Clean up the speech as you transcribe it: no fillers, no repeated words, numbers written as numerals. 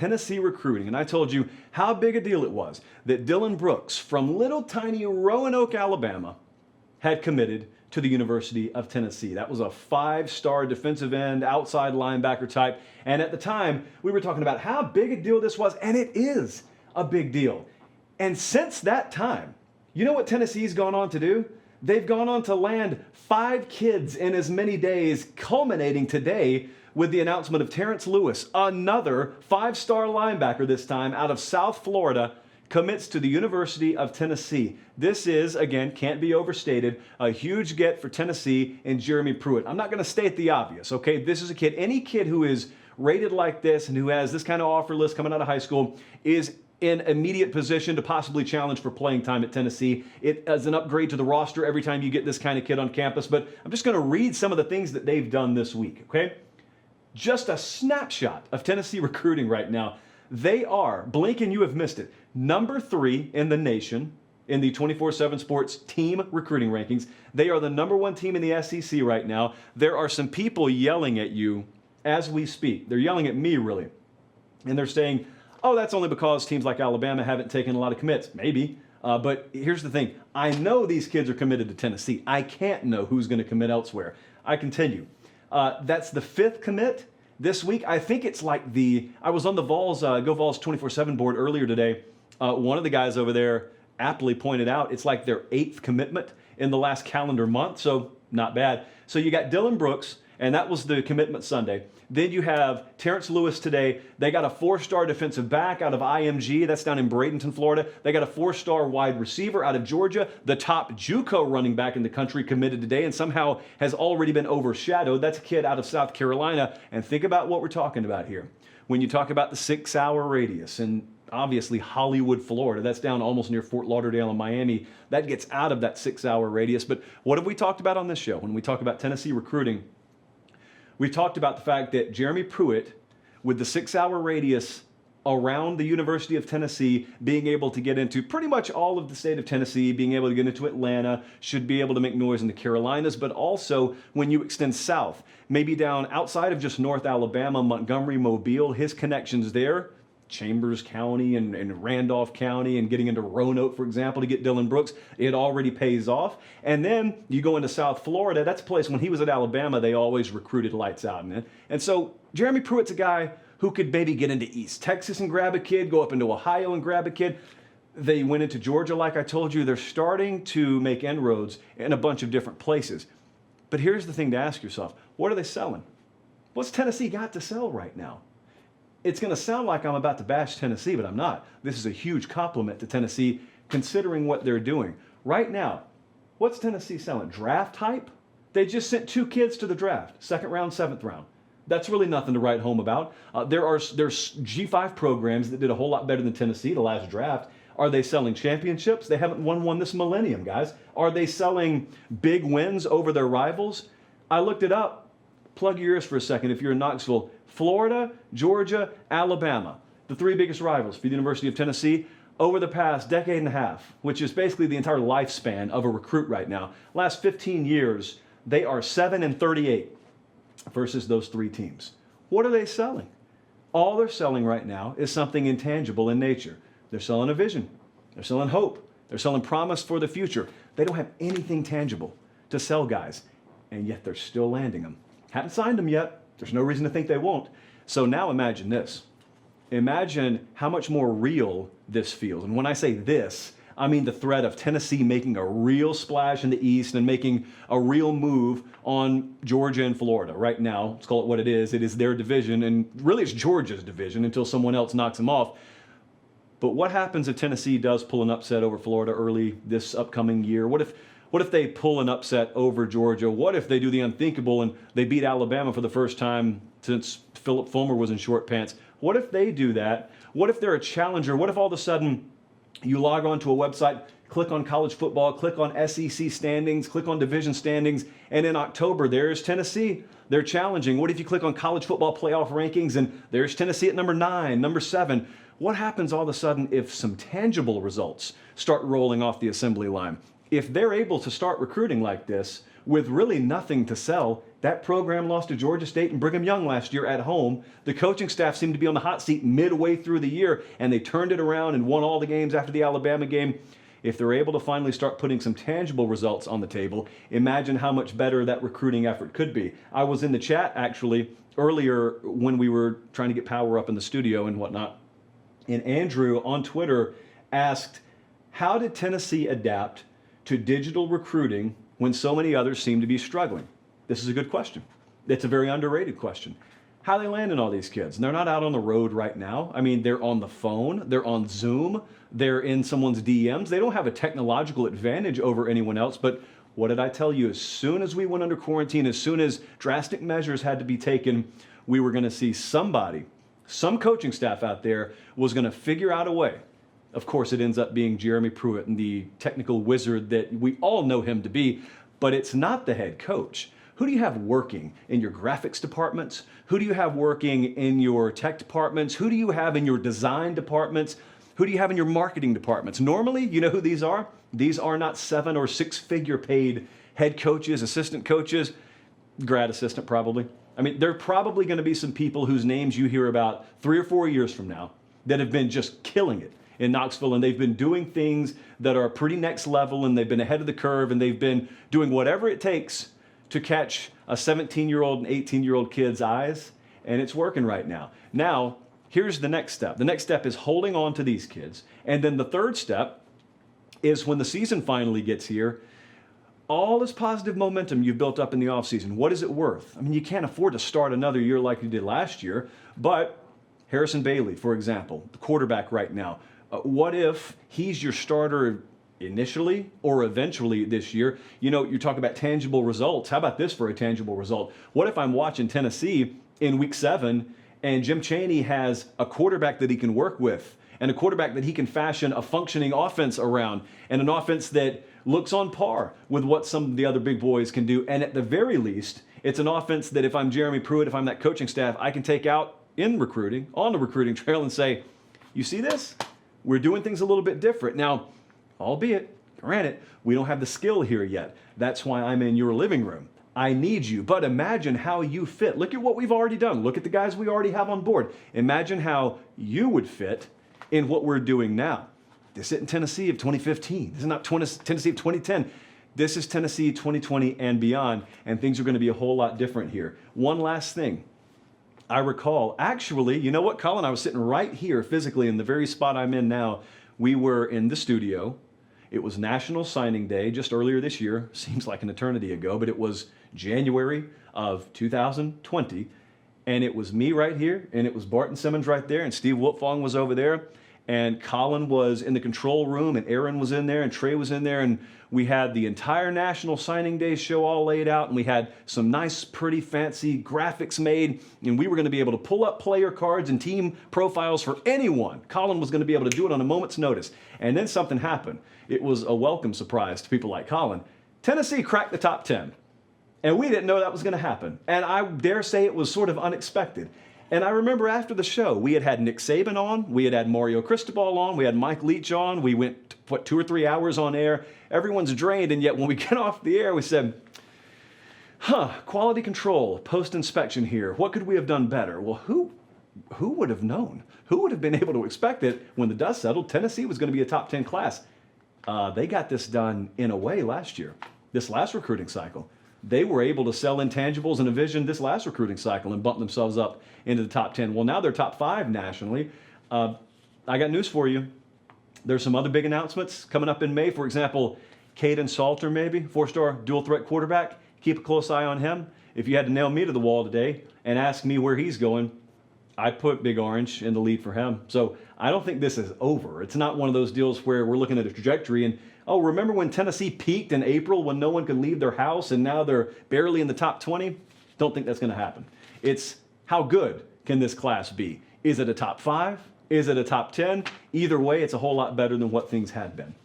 Tennessee recruiting, and I told you how big a deal it was that Dylan Brooks from little tiny Roanoke, Alabama, had committed to the University of Tennessee. That was a 5-star defensive end, outside linebacker type. And at the time, we were talking about how big a deal this was, and it is a big deal. And since that time, you know what Tennessee's gone on to do? They've gone on to land 5 kids in as many days, culminating today with the announcement of Terrence Lewis, another 5-star linebacker this time out of South Florida, commits to the University of Tennessee. This is, again, can't be overstated, a huge get for Tennessee and Jeremy Pruitt. I'm not going to state the obvious, okay? This is a kid, any kid who is rated like this and who has this kind of offer list coming out of high school is in immediate position to possibly challenge for playing time at Tennessee. It is an upgrade to the roster every time you get this kind of kid on campus, but I'm just going to read some of the things that they've done this week, okay? Just a snapshot of Tennessee recruiting right now. They are, blink and you have missed it, number 3 in the nation in the 24/7 Sports team recruiting rankings. They are the number 1 team in the SEC right now. There are some people yelling at you as we speak. They're yelling at me, really. And they're saying, oh, that's only because teams like Alabama haven't taken a lot of commits. Maybe. But here's the thing. I know these kids are committed to Tennessee. I can't know who's going to commit elsewhere. I can tell you. That's the 5th commit this week. I think it's like I was on the Vols, Go Vols 24/7 board earlier today. One of the guys over there aptly pointed out it's like their 8th commitment in the last calendar month, so not bad. So you got Dylan Brooks, and that was the commitment Sunday. Then you have Terrence Lewis today. They got a 4-star defensive back out of IMG. That's down in Bradenton, Florida. They got a 4-star wide receiver out of Georgia. The top JUCO running back in the country committed today and somehow has already been overshadowed. That's a kid out of South Carolina. And think about what we're talking about here. When you talk about the 6-hour radius and obviously Hollywood, Florida, that's down almost near Fort Lauderdale and Miami. That gets out of that 6-hour radius. But what have we talked about on this show when we talk about Tennessee recruiting? We talked about the fact that Jeremy Pruitt, with the 6-hour radius around the University of Tennessee, being able to get into pretty much all of the state of Tennessee, being able to get into Atlanta, should be able to make noise in the Carolinas, but also when you extend south, maybe down outside of just North Alabama, Montgomery, Mobile, his connections there, Chambers County and Randolph County and getting into Roanoke, for example, to get Dylan Brooks, it already pays off. And then you go into South Florida. That's a place, when he was at Alabama, they always recruited lights out. And so Jeremy Pruitt's a guy who could maybe get into East Texas and grab a kid, go up into Ohio and grab a kid. They went into Georgia, like I told you. They're starting to make inroads in a bunch of different places. But here's the thing to ask yourself. What are they selling? What's Tennessee got to sell right now? It's going to sound like I'm about to bash Tennessee, but I'm not. This is a huge compliment to Tennessee, considering what they're doing. Right now, what's Tennessee selling? Draft hype? They just sent 2 kids to the draft, 2nd round, 7th round. That's really nothing to write home about. There's G5 programs that did a whole lot better than Tennessee the last draft. Are they selling championships? They haven't won one this millennium, guys. Are they selling big wins over their rivals? I looked it up. Plug your ears for a second if you're in Knoxville. Florida, Georgia, Alabama, the 3 biggest rivals for the University of Tennessee over the past decade and a half, which is basically the entire lifespan of a recruit right now. Last 15 years, they are 7-38 versus those 3 teams. What are they selling? All they're selling right now is something intangible in nature. They're selling a vision. They're selling hope. They're selling promise for the future. They don't have anything tangible to sell guys, and yet they're still landing them. Haven't signed them yet. There's no reason to think they won't. So now imagine this. Imagine how much more real this feels. And when I say this, I mean the threat of Tennessee making a real splash in the East and making a real move on Georgia and Florida. Right now, let's call it what it is. It is their division, and really it's Georgia's division until someone else knocks them off. But what happens if Tennessee does pull an upset over Florida early this upcoming year? What if they pull an upset over Georgia? What if they do the unthinkable and they beat Alabama for the first time since Philip Fulmer was in short pants? What if they do that? What if they're a challenger? What if all of a sudden you log on to a website, click on college football, click on SEC standings, click on division standings, and in October, there's Tennessee. They're challenging. What if you click on college football playoff rankings and there's Tennessee at number 9, number 7? What happens all of a sudden if some tangible results start rolling off the assembly line? If they're able to start recruiting like this, with really nothing to sell. That program lost to Georgia State and Brigham Young last year at home. The coaching staff seemed to be on the hot seat midway through the year, and they turned it around and won all the games after the Alabama game. If they're able to finally start putting some tangible results on the table, imagine how much better that recruiting effort could be. I was in the chat actually earlier when we were trying to get power up in the studio and whatnot, and Andrew on Twitter asked, how did Tennessee adapt to digital recruiting when so many others seem to be struggling? This is a good question. It's a very underrated question. How are they landing all these kids? And they're not out on the road right now. I mean, they're on the phone, they're on Zoom, they're in someone's DMs. They don't have a technological advantage over anyone else. But what did I tell you? As soon as we went under quarantine, as soon as drastic measures had to be taken, we were going to see somebody, some coaching staff out there was going to figure out a way. Of course, it ends up being Jeremy Pruitt and the technical wizard that we all know him to be, but it's not the head coach. Who do you have working in your graphics departments? Who do you have working in your tech departments? Who do you have in your design departments? Who do you have in your marketing departments? Normally, you know who these are? These are not 7 or 6 figure paid head coaches, assistant coaches, grad assistant probably. I mean, there are probably going to be some people whose names you hear about 3 or 4 years from now that have been just killing it in Knoxville, and they've been doing things that are pretty next level, and they've been ahead of the curve, and they've been doing whatever it takes to catch a 17-year-old and 18-year-old kid's eyes, and it's working right now. Now, here's the next step. The next step is holding on to these kids, and then the third step is when the season finally gets here, all this positive momentum you've built up in the offseason, what is it worth? I mean, you can't afford to start another year like you did last year, but Harrison Bailey, for example, the quarterback right now, what if he's your starter initially or eventually this year? You know, you talk about tangible results. How about this for a tangible result? What if I'm watching Tennessee in week 7 and Jim Chaney has a quarterback that he can work with and a quarterback that he can fashion a functioning offense around and an offense that looks on par with what some of the other big boys can do. And at the very least, it's an offense that if I'm Jeremy Pruitt, if I'm that coaching staff, I can take out in recruiting, on the recruiting trail and say, you see this? We're doing things a little bit different. Now, albeit, granted, we don't have the skill here yet. That's why I'm in your living room. I need you, but imagine how you fit. Look at what we've already done. Look at the guys we already have on board. Imagine how you would fit in what we're doing now. This isn't Tennessee of 2015. This is not Tennessee of 2010. This is Tennessee 2020 and beyond, and things are going to be a whole lot different here. One last thing. I recall, actually, you know what, Colin? I was sitting right here physically in the very spot I'm in now. We were in the studio. It was National Signing Day just earlier this year. Seems like an eternity ago, but it was January of 2020. And it was me right here, and it was Barton Simmons right there, and Steve Wiltfong was over there. And Colin was in the control room, and Aaron was in there, and Trey was in there, and we had the entire National Signing Day show all laid out, and we had some nice, pretty, fancy graphics made, and we were going to be able to pull up player cards and team profiles for anyone. Colin was going to be able to do it on a moment's notice. And then something happened. It was a welcome surprise to people like Colin. Tennessee cracked the top 10, and we didn't know that was going to happen. And I dare say it was sort of unexpected. And I remember after the show, we had Nick Saban on, we had Mario Cristobal on, we had Mike Leach on, we went, 2 or 3 hours on air. Everyone's drained, and yet when we get off the air, we said, quality control, post-inspection here. What could we have done better? Well, who would have known? Who would have been able to expect that when the dust settled, Tennessee was going to be a top 10 class? They got this done in a way last year, this last recruiting cycle. They were able to sell intangibles and a vision this last recruiting cycle and bump themselves up into the top 10. Well, now they're top 5 nationally. I got news for you. There's some other big announcements coming up in May. For example, Caden Salter, maybe, 4-star dual threat quarterback. Keep a close eye on him. If you had to nail me to the wall today and ask me where he's going, I'd put Big Orange in the lead for him. So I don't think this is over. It's not one of those deals where we're looking at a trajectory and, oh, remember when Tennessee peaked in April when no one could leave their house and now they're barely in the top 20? Don't think that's going to happen. It's how good can this class be? Is it a top 5? Is it a top 10? Either way, it's a whole lot better than what things had been.